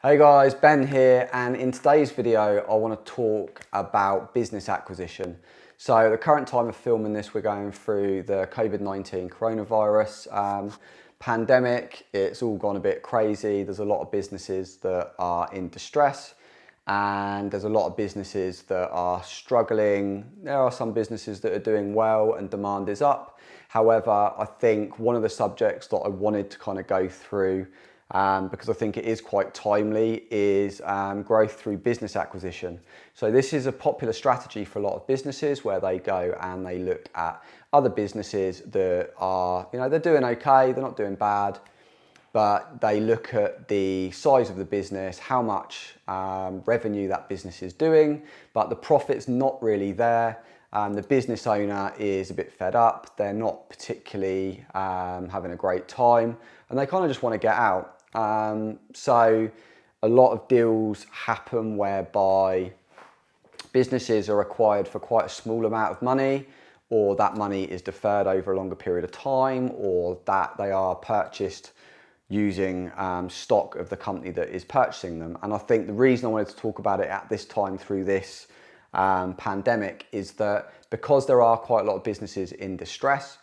Hey guys, Ben here, and in today's video I want to talk about business acquisition. So at the current time of filming this, we're going through the COVID-19 coronavirus pandemic. It's all gone a bit crazy. There's a lot of businesses that are in distress and there's a lot of businesses that are struggling. There are some businesses that are doing well and demand is up. However, I think one of the subjects that I wanted to kind of go through because I think it is quite timely, is growth through business acquisition. So this is a popular strategy for a lot of businesses where they go and they look at other businesses that are, they're doing okay, they're not doing bad, but they look at the size of the business, how much revenue that business is doing, but the profit's not really there. The business owner is a bit fed up, they're not particularly having a great time, and they kind of just want to get out. So a lot of deals happen whereby businesses are acquired for quite a small amount of money, or that money is deferred over a longer period of time, or that they are purchased using stock of the company that is purchasing them. And I think the reason I wanted to talk about it at this time through this pandemic is that because there are quite a lot of businesses in distress,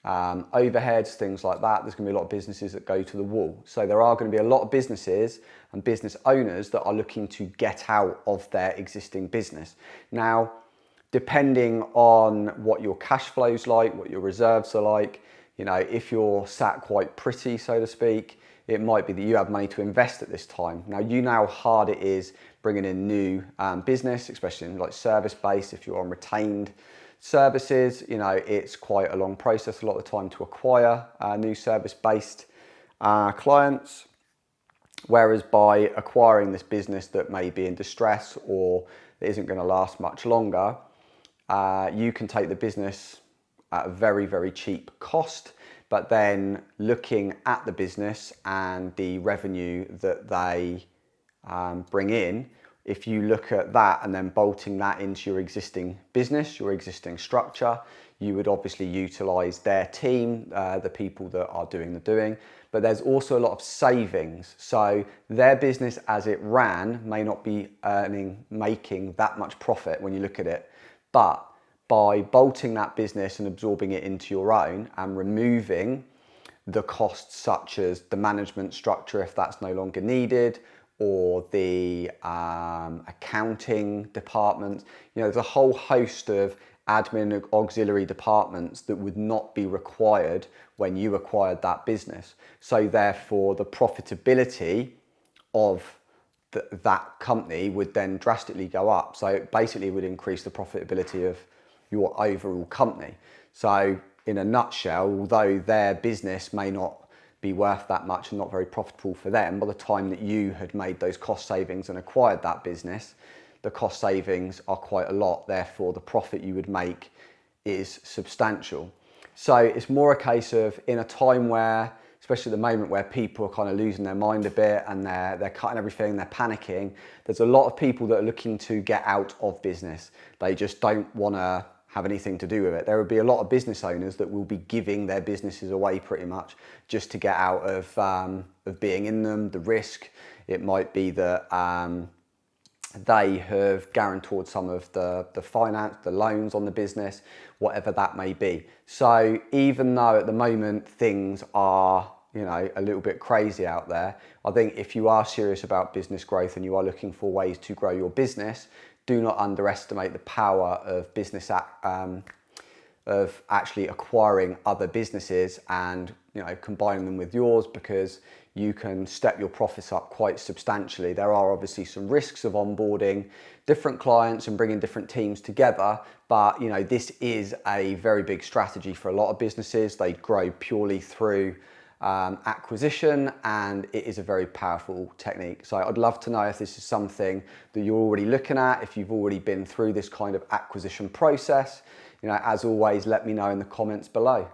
overheads, things like that, there's going to be a lot of businesses that go to the wall. So there are going to be a lot of businesses and business owners that are looking to get out of their existing business. Now, depending on what your cash flow's like, what your reserves are like, if you're sat quite pretty, so to speak, it might be that you have money to invest at this time. Now, you know how hard it is bringing in new business, especially in like service-based, if you're on retained services, it's quite a long process a lot of the time to acquire new service-based clients. Whereas by acquiring this business that may be in distress or that isn't going to last much longer, you can take the business at a very, very cheap cost, but then looking at the business and the revenue that they bring in, if you look at that and then bolting that into your existing business, your existing structure, you would obviously utilize their team, the people that are doing the doing, but there's also a lot of savings. So their business as it ran may not be making that much profit when you look at it, but by bolting that business and absorbing it into your own and removing the costs such as the management structure if that's no longer needed, or the accounting department, there's a whole host of admin auxiliary departments that would not be required when you acquired that business. So therefore the profitability of that company would then drastically go up. So it basically would increase the profitability of your overall company. So in a nutshell, although their business may not be worth that much and not very profitable for them, by the time that you had made those cost savings and acquired that business, the cost savings are quite a lot. Therefore, the profit you would make is substantial. So it's more a case of, in a time where, especially at the moment where people are kind of losing their mind a bit and they're cutting everything, they're panicking, there's a lot of people that are looking to get out of business. They just don't want to have anything to do with it. There will be a lot of business owners that will be giving their businesses away pretty much just to get out of being in them, the risk. It might be that they have guaranteed some of the finance, the loans on the business, whatever that may be. So even though at the moment things are a little bit crazy out there, I think if you are serious about business growth and you are looking for ways to grow your business, do not underestimate the power of business of actually acquiring other businesses and combining them with yours, because you can step your profits up quite substantially. There are obviously some risks of onboarding different clients and bringing different teams together, but this is a very big strategy for a lot of businesses. They grow purely through acquisition, and it is a very powerful technique. So I'd love to know if this is something that you're already looking at, if you've already been through this kind of acquisition process. As always, let me know in the comments below.